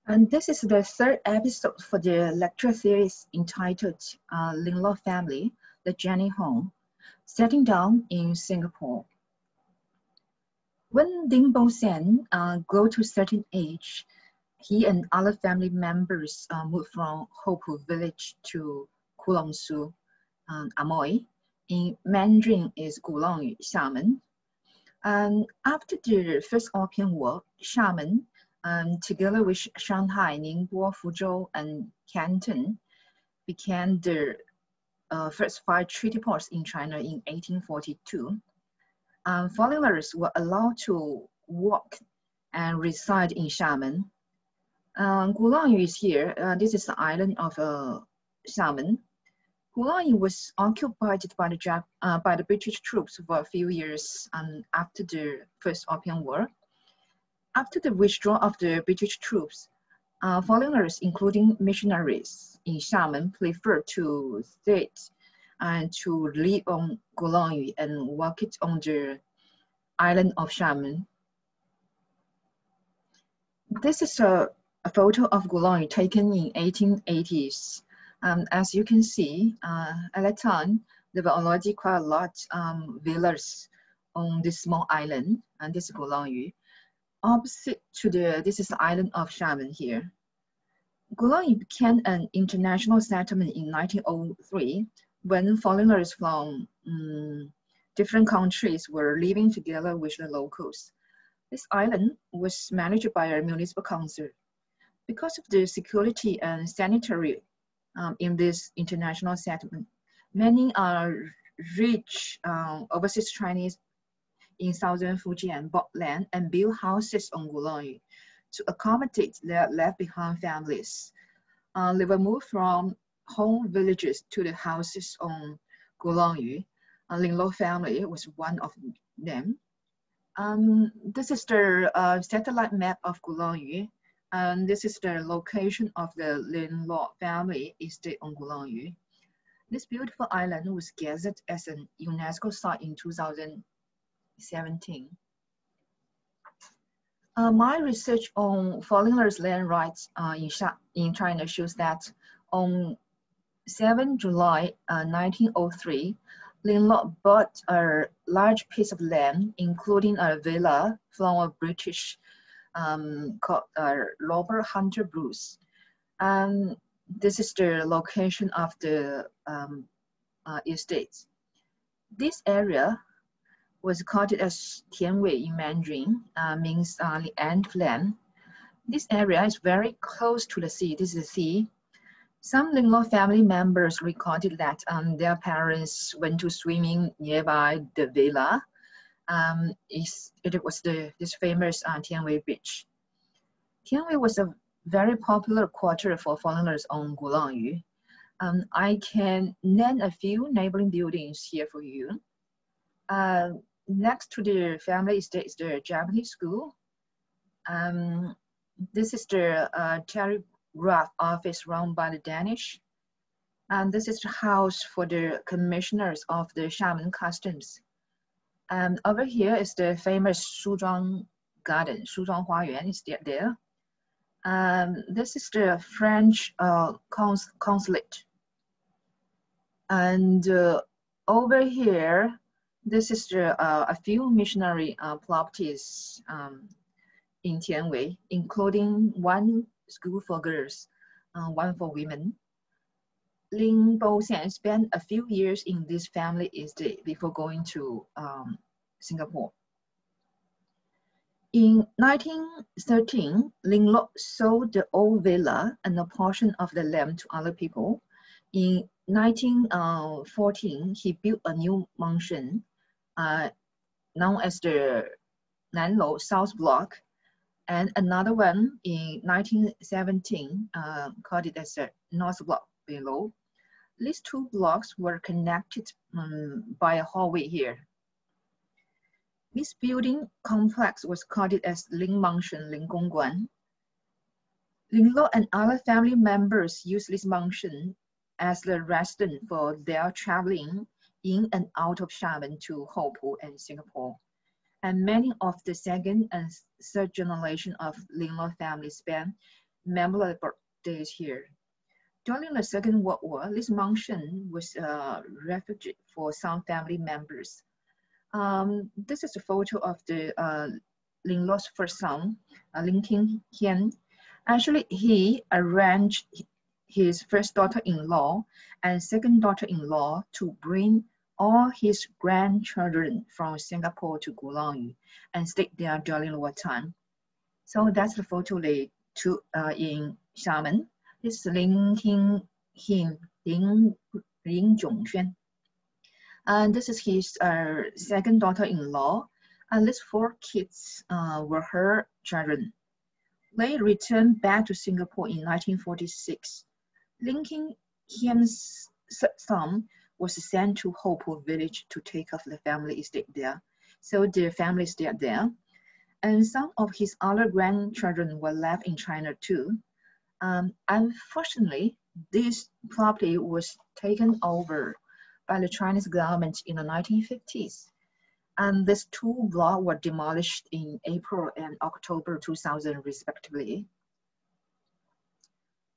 And this is the third episode for the lecture series entitled Lim Loh Family, The Journey Home, Setting Down in Singapore. When Lim Bo Seng grew to a certain age, he and other family members moved from Hopu village to Gulangyu, Amoy. In Mandarin is Gulangyu, Xiamen. And after the First Opium War, Xiamen, together with Shanghai, Ningbo, Fuzhou, and Canton, became the first 5 treaty ports in China in 1842. Foreigners were allowed to work and reside in Xiamen. Gulangyu is here. This is the island of Xiamen. Gulangyu was occupied by the British troops for a few years after the First Opium War. After the withdrawal of the British troops, foreigners, including missionaries in Xiamen, preferred to stay and to live on Gulangyu and work it on the island of Xiamen. This is a photo of Gulangyu taken in 1880s. As you can see, at that time, there were already quite a lot villas on this small island, and this is Gulangyu. Opposite to this is the island of Xiamen here. Gulangyu became an international settlement in 1903 when foreigners from different countries were living together with the locals. This island was managed by a municipal council. Because of the security and sanitary in this international settlement, many rich overseas Chinese in southern Fujian bought land and built houses on Gulangyu to accommodate their left-behind families. They were moved from home villages to the houses on Gulangyu. Lim Loh Family was one of them. This is the satellite map of Gulangyu, and this is the location of the Lim Loh Family estate on Gulangyu. This beautiful island was gazetted as a UNESCO site in 2017. My research on foreigners' land rights in China shows that on 7 July 1903, Lim Loh bought a large piece of land, including a villa from a British called Robert Hunter Bruce. This is the location of the estates. This area was called as Tianwei in Mandarin, means the end of land. This area is very close to the sea. This is the sea. Some Lim Loh family members recorded that their parents went to swimming nearby the villa. It was this famous Tianwei beach. Tianwei was a very popular quarter for foreigners on Gulangyu. I can name a few neighboring buildings here for you. Next to the family estate is the Japanese school. This is the telegraph office run by the Danish. And this is the house for the commissioners of the Xiamen customs. Over here is the famous Shuzhuang garden, Shuzhuang Huayuan is there. This is the French consulate. And over here, this is a few missionary properties in Tianwei, including one school for girls, one for women. Lim Bo Seng spent a few years in this family estate before going to Singapore. In 1913, Lim Loh sold the old villa and a portion of the land to other people. In 1914, he built a new mansion known as the Nanlo South Block, and another one in 1917 called it as the North Block below. These 2 blocks were connected by a hallway here. This building complex was called it as Linglin Mansion, Linggongguan. Lim Loh and other family members used this mansion as the residence for their traveling in and out of Xiamen to Hopu and Singapore. And many of the second and third generation of Lim Loh family spent memorable days here. During the Second World War, this mansion was a refuge for some family members. This is a photo of the Lim Loh's first son, Linglin. Actually, he arranged his first daughter-in-law and second daughter-in-law to bring all his grandchildren from Singapore to Gulangyu and stay there during the wartime. So that's the photo they took in Xiamen. This is Linglin Mansion. And this is his second daughter-in-law. And these 4 kids were her children. They returned back to Singapore in 1946. Linglin Hien's son was sent to Hopo village to take off the family estate there. So the family stayed there. And some of his other grandchildren were left in China too. Unfortunately, this property was taken over by the Chinese government in the 1950s. And these 2 blocks were demolished in April and October 2000 respectively.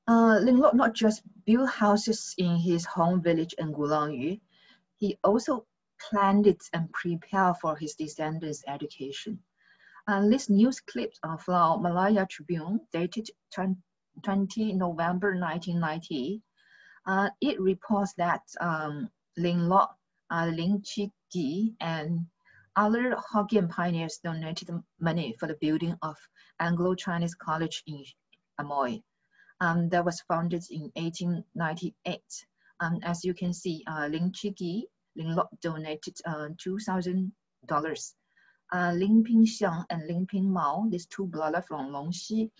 Lim Loh not just built houses in his home village in Gulangyu, he also planned it and prepared for his descendants' education. This news clip from Malaya Tribune dated 20 November 1990. It reports that Lim Loh, Ling Chi-gi, and other Hokkien pioneers donated money for the building of Anglo-Chinese College in Amoy. That was founded in 1898. As you can see, Ling Chi-gi, Lim Loh donated $2,000. Lim Xiang and Lim Mao, these 2 brothers from Longxi,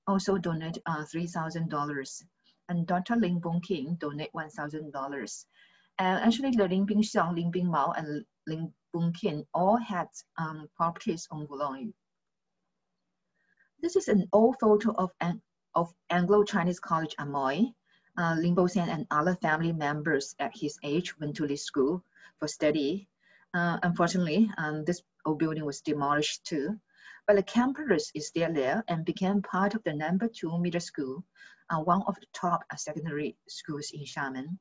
also donated $3,000. And Dr. Lingboxian donated $1,000. Actually, the Lim Xiang, Lim Mao, and Lingboxian all had properties on Gulangyu. This is an old photo of Anglo-Chinese College Amoy. Limbosian and other family members at his age went to this school for study. Unfortunately, this old building was demolished too, but the campus is still there and became part of the number 2 middle school, one of the top secondary schools in Xiamen.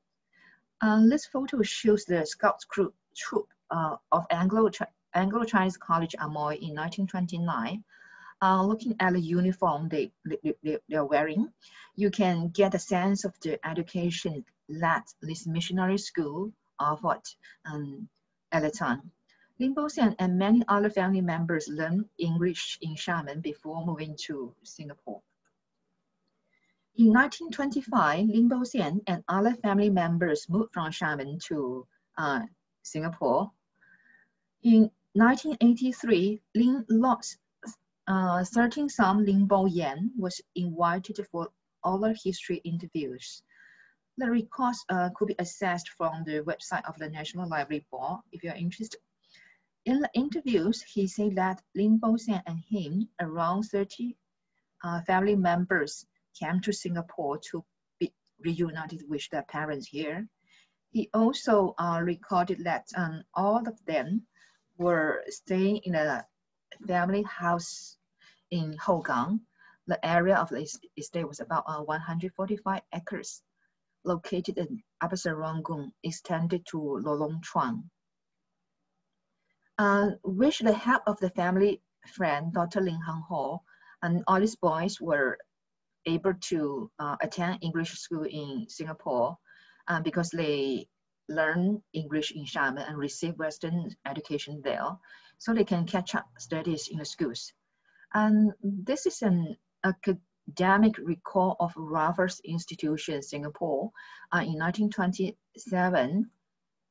This photo shows the Scouts troop of Anglo-Chinese College Amoy in 1929. Looking at the uniform they're wearing, you can get a sense of the education that this missionary school offered at the time. Lingboxian and many other family members learned English in Xiamen before moving to Singapore. In 1925, Lingboxian and other family members moved from Xiamen to Singapore. In 1983, Lim Loh's 13th son, Lim Bo Seng, was invited for oral history interviews. The records could be accessed from the website of the National Library Board if you're interested. In the interviews, he said that Lim Bo Seng and him, around 30 family members, came to Singapore to be reunited with their parents here. He also recorded that all of them were staying in a family house in Hougang. The area of the estate was about 145 acres, located in Upper Serangoon, extended to Lorong Chuang. With the help of the family friend, Dr. Ling Hang Ho, and all these boys were able to attend English school in Singapore because they learn English in Xiamen and receive Western education there, so they can catch up studies in the schools. And this is an academic record of Raffles Institution, Singapore, in 1927.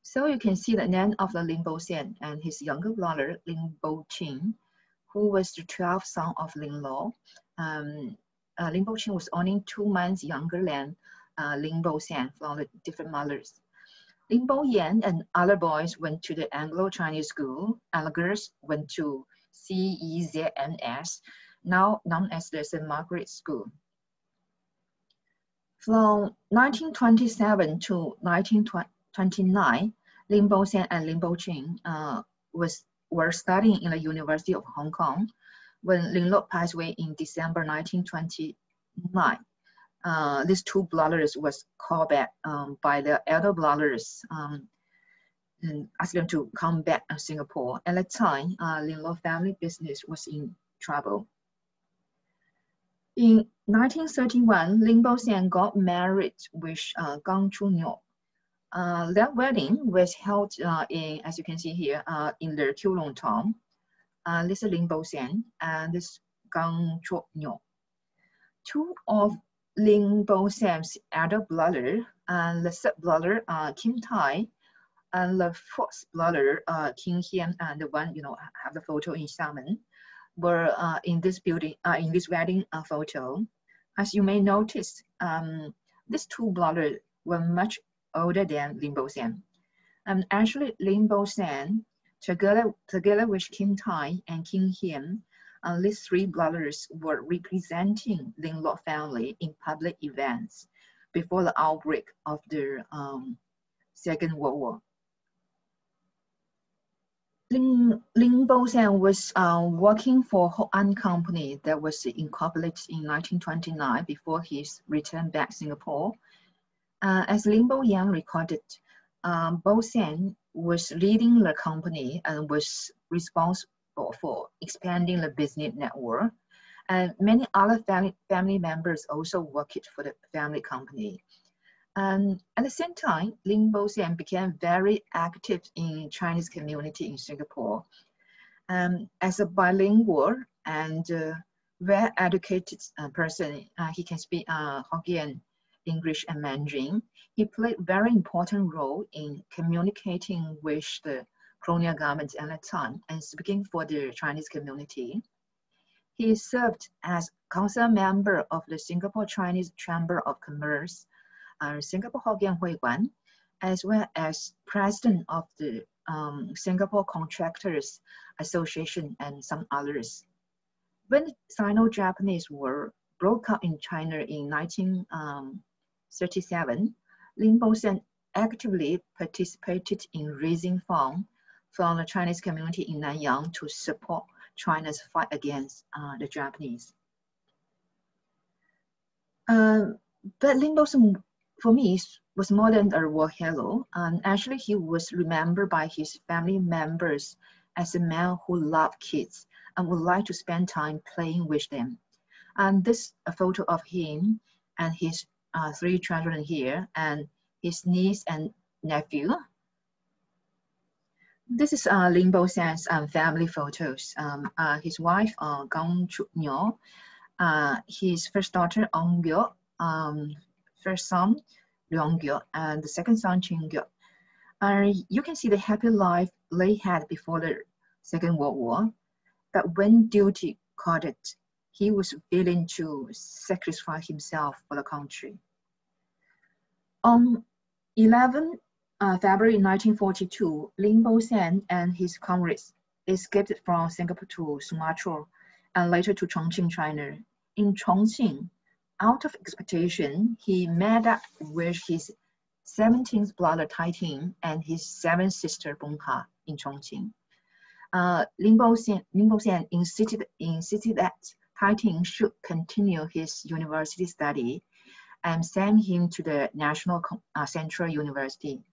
So you can see the name of the Lim Bo Seng and his younger brother, Lingboxian, who was the 12th son of Lim Loh. Lingboxian was only 2 months younger than Lim Bo Seng from the different mothers. Lim Bo Seng and other boys went to the Anglo-Chinese school, and the girls went to CEZNS, now known as the St. Margaret School. From 1927 to 1929, Lim Bo Seng and Lingboxian were studying in the University of Hong Kong when Lim Loh passed away in December 1920. These two brothers was called back by the elder brothers and asked them to come back to Singapore. At that time, Lim Loh family business was in trouble. In 1931, Lingboxian got married with Gulangyu. That wedding was held in, as you can see here, in the Kulong town. This is Lingboxian and this Gulangyu. Two of Lingboxian's elder brother and the third brother, Kim Tai, and the fourth brother, King Hian, and the one have the photo in Xiamen, were in this building, in this wedding photo. As you may notice, these two brothers were much older than Lim Bo Seng. Actually, Lim Bo Seng, together with Kim Tai and King Hian, these three brothers were representing Lim Loh family in public events before the outbreak of the Second World War. Lim Bo Seng was working for Ho-An Company that was incorporated in 1929 before his return back to Singapore. As Lim Bo Yang recorded, Bo Seng was leading the company and was responsible for expanding the business network. And many other family members also worked for the family company. And at the same time, Lim Bo Seng became very active in Chinese community in Singapore. As a bilingual and well-educated person, he can speak Hokkien, English, and Mandarin. He played a very important role in communicating with the colonial government at that time and speaking for the Chinese community. He served as council member of the Singapore Chinese Chamber of Commerce, Singapore Hokkien Huiguan, as well as president of the Singapore Contractors Association and some others. When the Sino-Japanese War broke out in China in 1937, Lim Bo Seng actively participated in raising funds from the Chinese community in Nanyang to support China's fight against the Japanese. But Lim Bo Seng, for me, was more than a war hero. Actually, he was remembered by his family members as a man who loved kids and would like to spend time playing with them. And this is a photo of him and his three children here, and his niece and nephew. This is Lim Bo Seng's family photos. His wife, Gulangyu, his first daughter, Ongyo, first son, Lianggyu, and the second son, Qinggyu. You can see the happy life they had before the Second World War, but when duty called it, he was willing to sacrifice himself for the country. On 11 February 1942, Lim Bo Seng and his comrades escaped from Singapore to Sumatra and later to Chongqing, China. In Chongqing, out of expectation, he met up with his 17th brother Tai Ting and his 7th sister Bong Ha in Chongqing. Lim Bo Seng insisted that Tai Ting should continue his university study and sent him to the National Central University.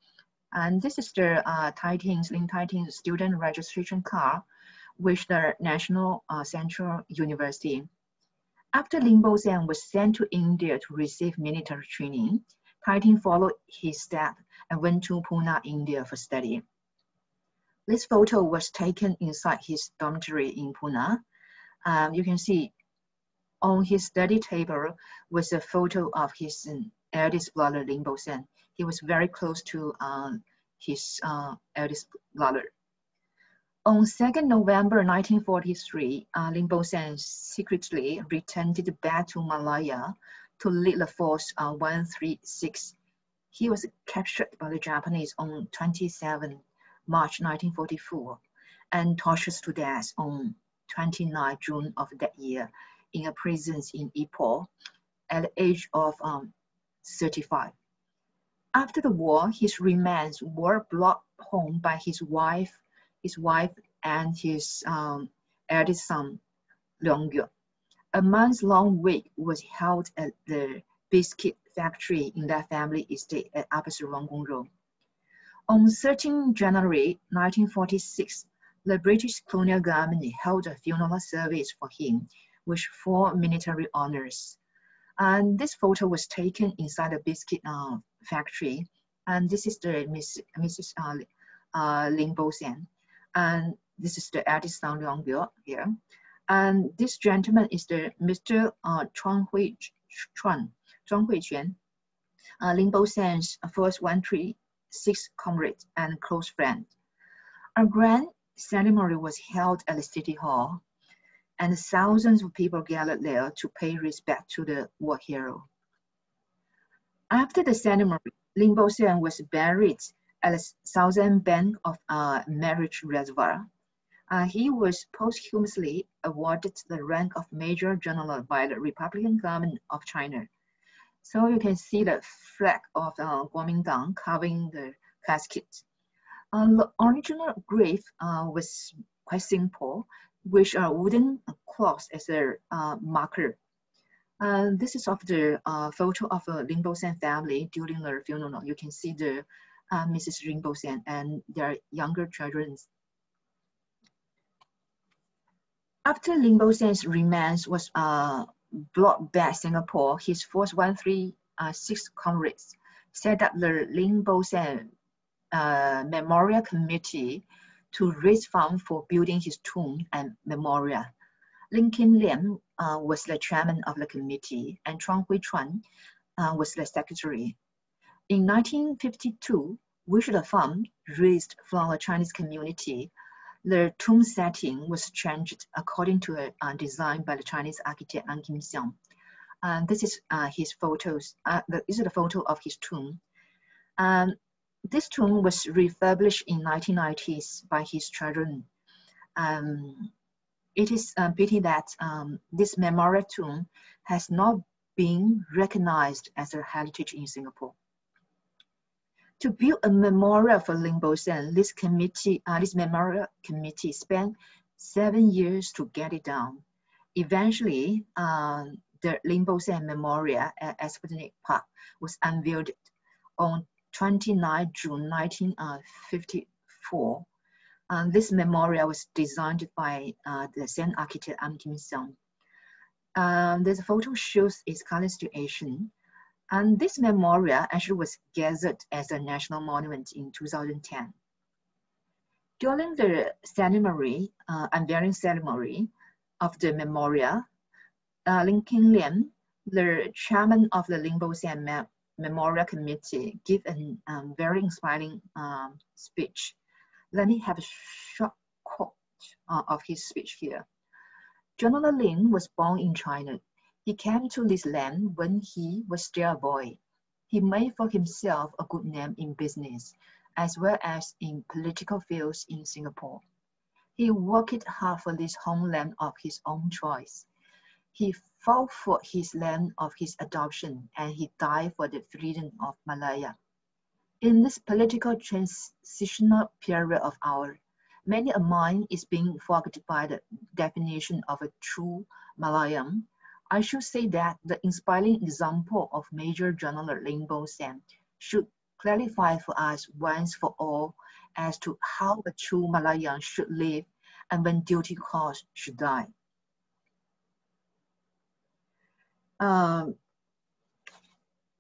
And this is the Lim Tai Ting's student registration card with the National Central University. After Lim Bo Seng was sent to India to receive military training, Tai Ting followed his steps and went to Pune, India for study. This photo was taken inside his dormitory in Pune. You can see on his study table was a photo of his eldest brother, Lim Bo Seng. He was very close to his eldest brother. On 2nd November 1943, Lim Bo Seng secretly returned back to Malaya to lead the Force 136. He was captured by the Japanese on 27 March 1944 and tortured to death on 29 June of that year in a prison in Ipoh at the age of 35. After the war, his remains were brought home by his wife and his eldest son, Lianggyu. A month-long week was held at the biscuit factory in their family estate at Upper Serongong Road. On 13 January 1946, the British colonial government held a funeral service for him with 4 military honors. And this photo was taken inside the biscuit factory. And this is the Mrs. Lim Bo Seng. And this is the artist Gulangyu here. And this gentleman is the Mr. Chuan Huiquan, Lim Bo Seng's first 136 comrade and close friend. A grand ceremony was held at the City Hall, and thousands of people gathered there to pay respect to the war hero. After the ceremony, Lim Bo Seng was buried at the southern bank of Marriage Reservoir. He was posthumously awarded the rank of Major General by the Republican government of China. So you can see the flag of Kuomintang covering the casket. The original grave was quite simple, with a wooden cross as a marker. This is of the photo of the Lim Bo Seng family during their funeral. You can see the Mrs. Lim Bo Seng and their younger children. After Lim Bo Seng's remains was brought back Singapore, his first 136 comrades set up the Lim Bo Seng Memorial Committee to raise funds for building his tomb and memorial. Linglin Lian was the chairman of the committee, and Chuan Huiquan was the secretary. In 1952, with the fund raised from the Chinese community, the tomb setting was changed according to a design by the Chinese architect An Kim Xiang. This is his photos. This is the photo of his tomb. This tomb was refurbished in 1990s by his children. It is a pity that this memorial tomb has not been recognized as a heritage in Singapore. To build a memorial for Lim Bo Seng, this memorial committee spent 7 years to get it done. Eventually, the Lim Bo Seng Memorial at Esplanade Park was unveiled on 29 June 1954. This memorial was designed by the same architect An Kim Xiang. This photo shows its current situation. And this memorial actually was gazetted as a national monument in 2010. During the ceremony, unveiling ceremony of the memorial, Linglin Lian, the chairman of the Lim Bo Seng Memorial Committee, gave a very inspiring speech. Let me have a short quote of his speech here. General Lin was born in China. He came to this land when he was still a boy. He made for himself a good name in business, as well as in political fields in Singapore. He worked hard for this homeland of his own choice. He fought for his land of his adoption, and he died for the freedom of Malaya. In this political transitional period of ours, many a mind is being fogged by the definition of a true Malayan. I should say that the inspiring example of Major General Lim Bo Seng should clarify for us once for all as to how a true Malayan should live and when duty calls should die.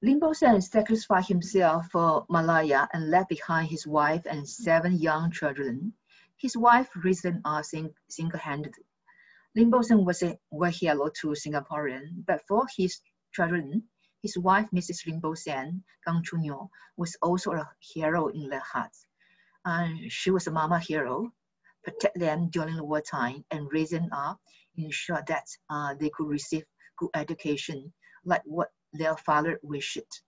Lim Bo Seng sacrificed himself for Malaya and left behind his wife and 7 young children. His wife raised them all single-handedly. Lim Bo Seng was a war hero to Singaporean, but for his children, his wife, Mrs. Lim Bo Seng, Gang Chunyo, was also a hero in their hearts. She was a mama hero, protect them during the wartime and raise them up, ensure that they could receive good education, like what their father wished.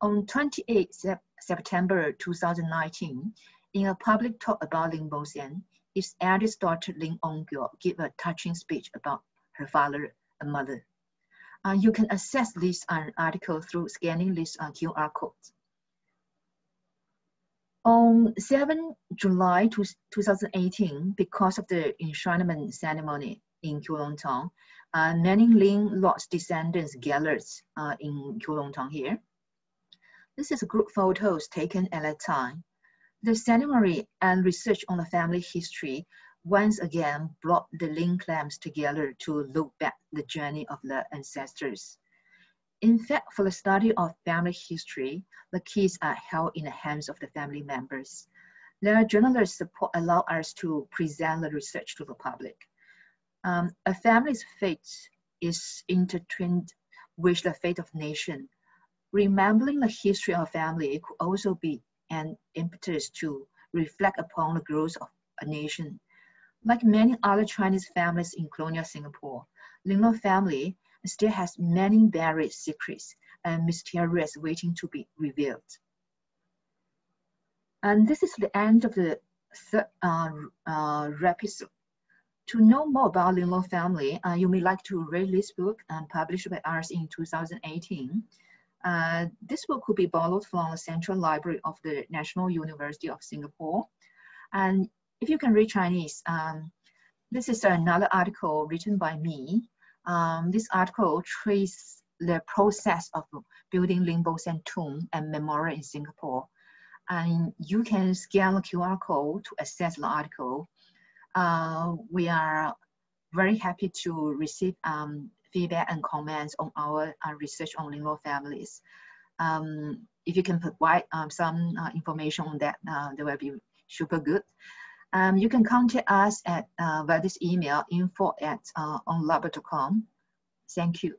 On 28 September 2019, in a public talk about Lim Bo Seng, his eldest daughter Ling Ongyo gave a touching speech about her father and mother. You can access this article through scanning this QR code. On 7 July 2018, because of the enshrinement ceremony in Gulangyu, Many Lim Lo's descendants gathered in Gulangyu here. This is group photos taken at that time. The ceremony and research on the family history once again brought the Lim clans together to look back the journey of the ancestors. In fact, for the study of family history, the keys are held in the hands of the family members. Their journalist support allow us to present the research to the public. A family's fate is intertwined with the fate of nation. Remembering the history of a family could also be an impetus to reflect upon the growth of a nation. Like many other Chinese families in colonial Singapore, Lim Loh family still has many buried secrets and mysterious waiting to be revealed. And this is the end of the third episode. To know more about Lim Loh family, you may like to read this book published by us in 2018. This book could be borrowed from the Central Library of the National University of Singapore. And if you can read Chinese, this is another article written by me. This article traces the process of building Limbos tomb and memorial in Singapore. And you can scan the QR code to access the article. We are very happy to receive feedback and comments on our research on Lim Loh families. If you can provide some information on that, that will be super good. You can contact us at via this email, info@onlabo.com. Thank you.